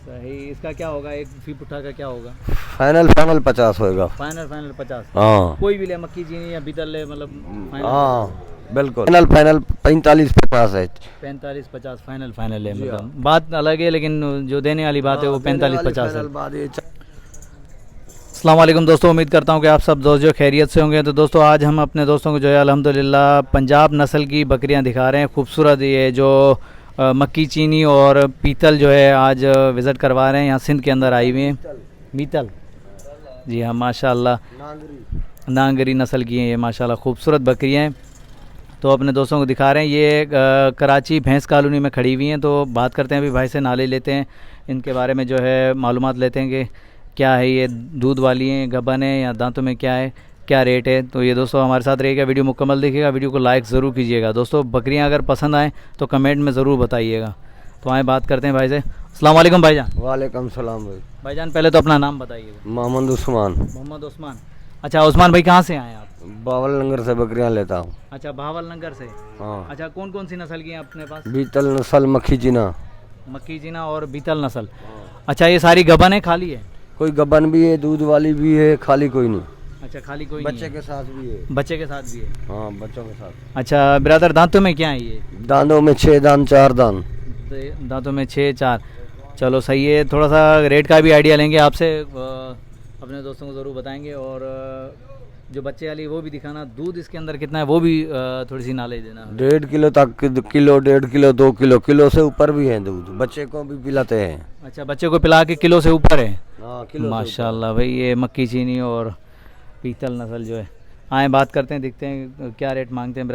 सही। इसका क्या होगा, एक फी पुट्ठा का क्या होगा? फाइनल 50 होएगा। फाइनल 50। हाँ कोई भी ले, मक्की चीनी या बीतल ले, मतलब हाँ बिल्कुल। फाइनल 45-50 है। 45-50 फाइनल है, मतलब बात अलग है, लेकिन जो देने वाली बात है वो 45-50 है। अस्सलाम वालेकुम दोस्तों, उम्मीद करता हूँ कि आप सब दोस्त जो खैरियत से होंगे। तो दोस्तों आज हम अपने दोस्तों को जो है अल्हम्दुलिल्लाह पंजाब नस्ल की बकरियां दिखा रहे हैं। खूबसूरत ये जो मक्की चीनी और पीतल जो है आज विज़िट करवा रहे हैं। यहाँ सिंध के अंदर आई हुई हैं बीतल। जी हाँ माशाल्लाह, नांगरी नस्ल की हैं ये माशाल्लाह, खूबसूरत बकरियाँ हैं। तो अपने दोस्तों को दिखा रहे हैं। ये कराची भैंस कॉलोनी में खड़ी हुई हैं। तो बात करते हैं, अभी भाई से नाले लेते हैं, इनके बारे में जो है मालूमात लेते हैं कि क्या है, ये दूध वाली हैं, गबन है या दांतों में क्या है, क्या रेट है। तो ये दोस्तों हमारे साथ रहेगा, वीडियो मुकम्मल देखिएगा, वीडियो को लाइक ज़रूर कीजिएगा। दोस्तों बकरियां अगर पसंद आएँ तो कमेंट में ज़रूर बताइएगा। तो आए बात करते हैं भाई से। अस्सलाम वालेकुम भाईजान। वालेकुम सलाम भाई। भाईजान पहले तो अपना नाम बताइएगा। मोहम्मद उस्मान। मोहम्मद उस्मान। अच्छा उस्मान भाई, कहाँ से आए आप? बावल नगर से बकरियां लेता हूँ। अच्छा भावल नगर से। हाँ। अच्छा कौन कौन सी नस्ल की हैं अपने पास? बीतल नस्ल, मक्खी जीना। मक्की जीना और बीतल नस्ल। अच्छा ये सारी गबन है, खाली है? कोई गबन भी है, दूध वाली भी है, खाली कोई नहीं। अच्छा खाली कोई बच्चे नहीं के साथ भी है। बच्चे के साथ भी है। हाँ बच्चों के साथ। अच्छा ब्रदर, दांतों में क्या है ये? दांतों में 6 दान 4 दान। दांतों में 6-4। चलो सही है। थोड़ा सा रेट का भी आइडिया लेंगे आपसे, अपने दोस्तों को ज़रूर बताएंगे। और जो बच्चे वाली वो भी दिखाना। दूध इसके अंदर कितना है वो भी थोड़ी सी नॉलेज देना। 1.5 किलो तक, किलो 1.5 किलो 2 किलो, किलो से ऊपर भी है दूध। बच्चे को भी पिलाते हैं। अच्छा बच्चे को पिला के किलो से ऊपर है। हाँ किलो माशाल्लाह भाई। ये मक्की चीनी और पीतल नस्ल जो है। आए बात करते हैं, देखते हैं क्या रेट मांगते हैं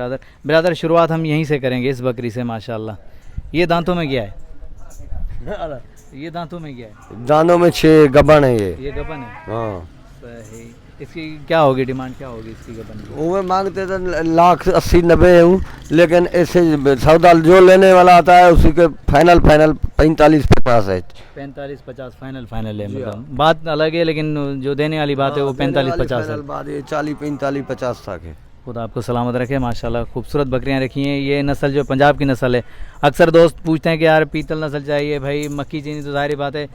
ब्रदर। शुरुआत हम यहीं से करेंगे, इस बकरी से माशाल्लाह। ये दांतों में क्या है? ये दांतों में क्या है? दानों में 6 गबन है ये गबन है। हाँ सही। इसकी क्या होगी डिमांड, क्या होगी इसकी गबन की? वो मांगते तो 1,80,90 हूँ, लेकिन ऐसे सौदा जो लेने वाला आता है उसी के फाइनल 45-50 है। 45-50 फाइनल है, मतलब बात अलग है, लेकिन जो देने वाली बात है वो 45-50 है। 40-45-50 तक है। खुदा आपको सलामत रखे। माशाल्लाह खूबसूरत बकरियां रखी हैं। ये नस्ल जो पंजाब की नस्ल है। अक्सर दोस्त पूछते हैं कि यार पीतल नस्ल चाहिए भाई, मक्की चीनी तो ज़ाहिर बात है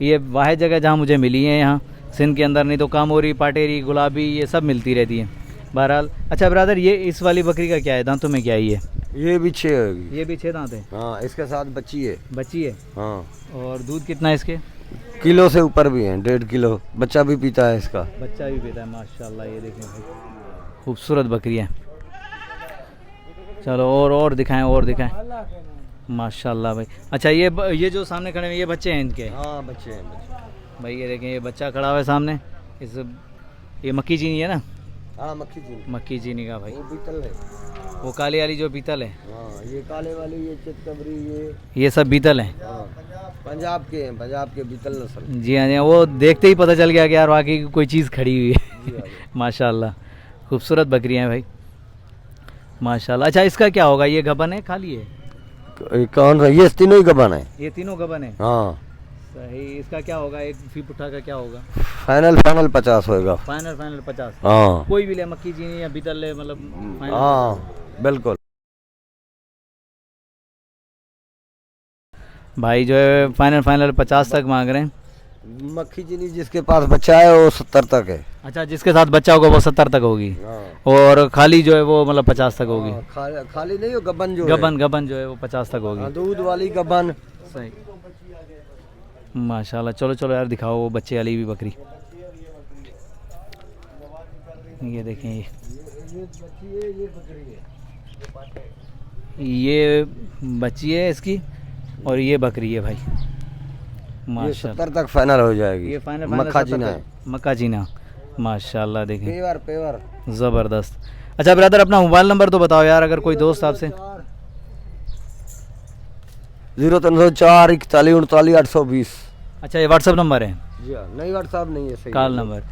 ये वाहिद जगह जहाँ मुझे मिली है यहाँ सिंध के अंदर, नहीं तो कामोरी, पाटेरी, गुलाबी ये सब मिलती रहती है बहरहाल। अच्छा ब्रदर, ये इस वाली बकरी का क्या है, दांतों में क्या है ये भी 6 होगी। ये भी 6 दांत है। हाँ इसके साथ बच्ची है। बच्ची है। हाँ। और दूध कितना है इसके? किलो से ऊपर भी है, 1.5 किलो। बच्चा भी पीता है इसका। बच्चा भी पीता है माशाल्लाह। ये देखें भाई, खूबसूरत बकरियाँ। चलो और दिखाएं माशाल्लाह भाई। अच्छा ये जो सामने खड़े हैं ये बच्चे हैं इनके? हाँ बच्चे हैं भाई। ये देखें, ये बच्चा खड़ा हुआ है सामने। ये मक्की चीनी है ना? हाँ मक्खी चीनी का भाई। वो बीतल है। वो काले वाली जो बीतल है। हाँ ये काले वाली, ये चितकबरी, ये सब बीतल है। हाँ पंजाब के हैं, पंजाब के बीतल नस्ल। जी हाँ, वो देखते ही पता चल गया कि यार वाकई कोई चीज़ खड़ी हुई है। माशाल्लाह खूबसूरत बकरियाँ हैं भाई माशाल्लाह। अच्छा इसका क्या होगा, ये गबन है खाली है? कौन सा? ये तीनों ही गबन है। ये तीनों गबन है। हाँ सही। इसका क्या होगा, एक फी पुट्ठा का क्या होगा? फाइनल 50 होएगा। फाइनल 50। हाँ कोई भी ले, मक्की चीनी या बीतल ले, मतलब हाँ बिल्कुल। भाई जो है फाइनल 50 तक मांग रहे हैं। मक्खी चीनी जिसके पास बच्चा है वो 70 तक है। अच्छा जिसके साथ बच्चा होगा वो 70 तक होगी। हाँ। और खाली जो है वो मतलब 50 तक होगी। खाली नहीं, हो गबन गबन जो है वो 50 तक होगी। दूध वाली गबन। सही माशाल्लाह। चलो यार दिखाओ वो बच्चे वाली भी बकरी। ये देखें, ये बच्ची है इसकी और ये बकरी है भाई माशाल्लाह। 70 तक फाइनल हो जाएगी। ये फाइनल मक्का चीना माशाल्लाह। देखें पेवर ज़बरदस्त। अच्छा ब्रदर, अपना मोबाइल नंबर तो बताओ यार, अगर कोई दोस्त आपसे। 0304 41 39 820। अच्छा ये व्हाट्सअप नंबर है? नहीं व्हाट्सअप नहीं है, सही कॉल नंबर।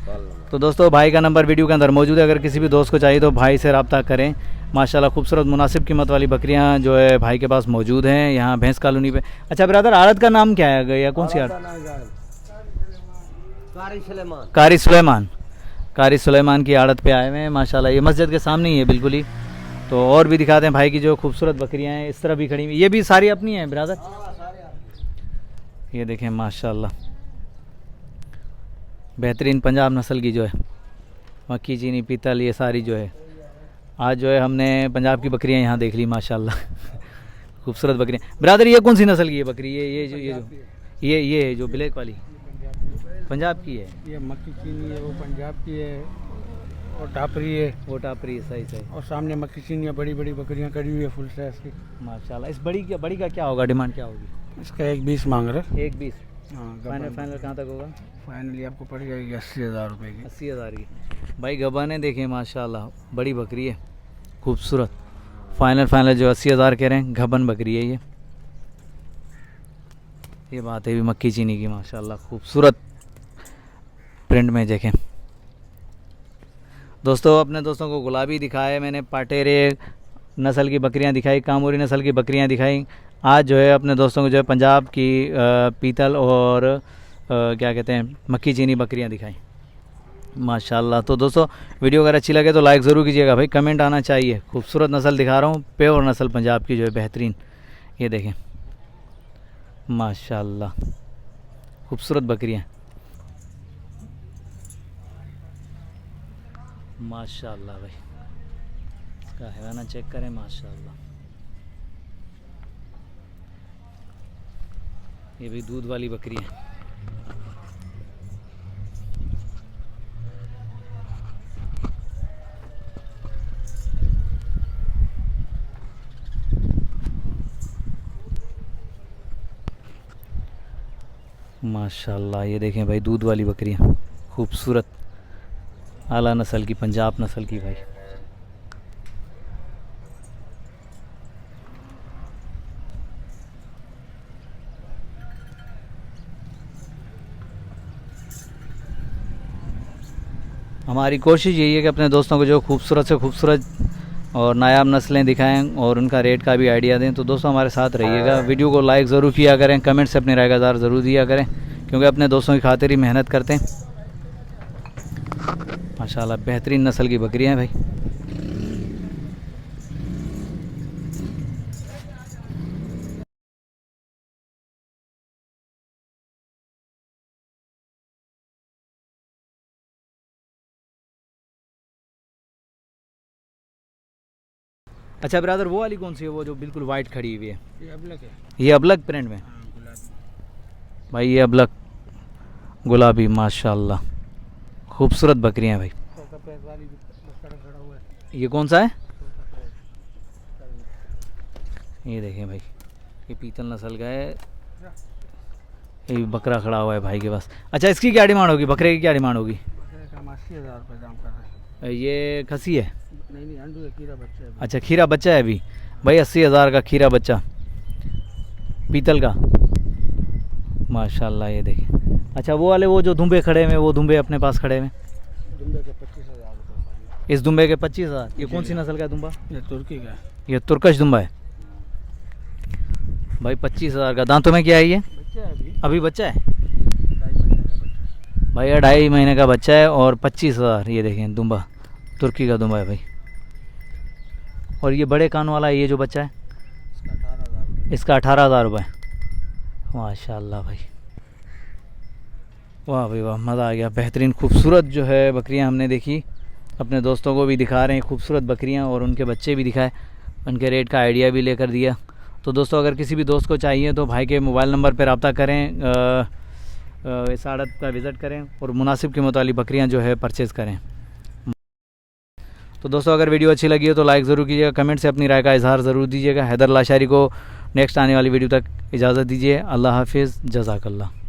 तो दोस्तों भाई का नंबर वीडियो के अंदर मौजूद है, अगर किसी भी दोस्त को चाहिए तो भाई से रब्ता करें। माशाल्लाह खूबसूरत मुनासिब कीमत वाली बकरियां जो है भाई के पास मौजूद हैं यहाँ भैंस कॉलोनी पे। अच्छा ब्रदर, आड़त का नाम क्या है या कौन सी आड़त? कारी सुलेमान की आड़त पे आए हुए हैं माशाल्लाह। ये मस्जिद के सामने ही है बिल्कुल ही। तो और भी दिखाते हैं भाई की जो खूबसूरत बकरियां हैं। इस तरह भी खड़ी हुई, ये भी सारी अपनी हैं ब्रदर? ये देखें माशाल्लाह, बेहतरीन पंजाब नस्ल की जो है मक्खी चीनी पीतल ये सारी जो है। आज जो है हमने पंजाब की बकरियां यहाँ देख ली माशाल्लाह। खूबसूरत बकरियां। ब्रदर ये कौन सी नस्ल की है बकरी? ये है जो ब्लैक वाली पंजाब की है। ये मक्खी चीनी है, वो पंजाब की है, और टापरी है। वो टापरी है, सही सही। और सामने मक्खी चीनी है, बड़ी बड़ी बकरियां कड़ी हुई है फुल साइज की माशाल्लाह। इस बड़ी का क्या होगा, डिमांड क्या होगी? इसका 1.20 मांग रहे। 1.20। हाँ, फाइनल कहाँ तक होगा? फाइनली आपको पड़ जाएगी 80,000 रुपये की। 80,000 की। भाई गबाने देखें माशाल्लाह, बड़ी बकरी है खूबसूरत। फाइनल जो 80,000 कह रहे हैं, घबन बकरी है ये बात है भी मक्खी चीनी की माशाल्लाह, खूबसूरत प्रिंट में देखें। दोस्तों अपने दोस्तों को गुलाबी दिखाया मैंने, पाटेरे नस्ल की बकरियां दिखाई, कामूरी नस्ल की बकरियां दिखाई। आज जो है अपने दोस्तों को जो है पंजाब की पीतल और क्या कहते हैं मक्खी चीनी बकरियां दिखाई माशाल्लाह। तो दोस्तों वीडियो अगर अच्छी लगे तो लाइक ज़रूर कीजिएगा भाई, कमेंट आना चाहिए। खूबसूरत नस्ल दिखा रहा हूँ, प्योर नस्ल पंजाब की जो है बेहतरीन। ये देखें माशाल्लाह, खूबसूरत बकरियाँ माशाल्लाह भाई। इसका हैवाना चेक करें माशाल्लाह। ये भी दूध वाली बकरी है। माशाल्लाह ये देखें भाई, दूध वाली बकरियाँ खूबसूरत आला नस्ल की, पंजाब नस्ल की भाई। हमारी कोशिश यही है कि अपने दोस्तों को जो खूबसूरत से खूबसूरत और नायाब नस्लें दिखाएं और उनका रेट का भी आइडिया दें। तो दोस्तों हमारे साथ रहिएगा, वीडियो को लाइक ज़रूर किया करें, कमेंट से अपनी राय का इज़हार ज़रूर दिया करें, क्योंकि अपने दोस्तों की खातिर ही मेहनत करते हैं। माशाल्लाह बेहतरीन नस्ल की बकरियां हैं भाई। अच्छा ब्रदर, वो वाली कौन सी है, वो जो बिल्कुल वाइट खड़ी हुई है? ये अबलक है। ये अबलक प्रिंट में? हाँ, गुलाबी। भाई ये अबलक गुलाबी माशाल्लाह, खूबसूरत बकरियां भाई। ये कौन सा है? ये देखें भाई, ये पीतल नस्ल का है। ये बकरा खड़ा हुआ है भाई के पास। अच्छा इसकी क्या डिमांड होगी, बकरे की क्या डिमांड होगी? 80,000 रुपये दाम कर रहे हैं। ये खसी है? नहीं अंडू है, खीरा बच्चा है। अच्छा खीरा बच्चा है अभी भाई, 80,000 का खीरा बच्चा पीतल का माशाल्लाह। ये देखें। अच्छा वो वाले, वो जो दुम्बे खड़े हुए, वो दुम्बे अपने पास खड़े हुए, दुम्बे के 25,000 रुपये। इस दुम्बे के 25,000। ये कौन सी नस्ल का दुम्बा? ये तुर्की का है। ये तुर्कश दुम्बा है भाई, 25,000 का। दांतों में क्या है ये? बच्चा है अभी बच्चा है 2.5 महीने का बच्चा। भाई, 2.5 महीने का बच्चा है और 25,000। ये देखें दुम्बा, तुर्की का दुम्बा है भाई। और ये बड़े कान वाला है, ये जो बच्चा है इसका 18,000 रुपये। माशाल्लाह भाई, वाह भाई वाह, मज़ा आ गया। बेहतरीन खूबसूरत जो है बकरियां हमने देखी, अपने दोस्तों को भी दिखा रहे हैं खूबसूरत बकरियां, और उनके बच्चे भी दिखाए, उनके रेट का आइडिया भी लेकर दिया। तो दोस्तों अगर किसी भी दोस्त को चाहिए तो भाई के मोबाइल नंबर पर रब्ता करें, इस आड़त का विज़िट करें और मुनासिब कीमत वाली बकरियां जो है परचेज़ करें। तो दोस्तों अगर वीडियो अच्छी लगी हो तो लाइक ज़रूर कीजिएगा, कमेंट से अपनी राय का इजहार ज़रूर दीजिएगा। हैदर लाशारी को नेक्स्ट आने वाली वीडियो तक इजाज़त दीजिए। अल्लाह हाफिज़, जज़ाकल्लाह।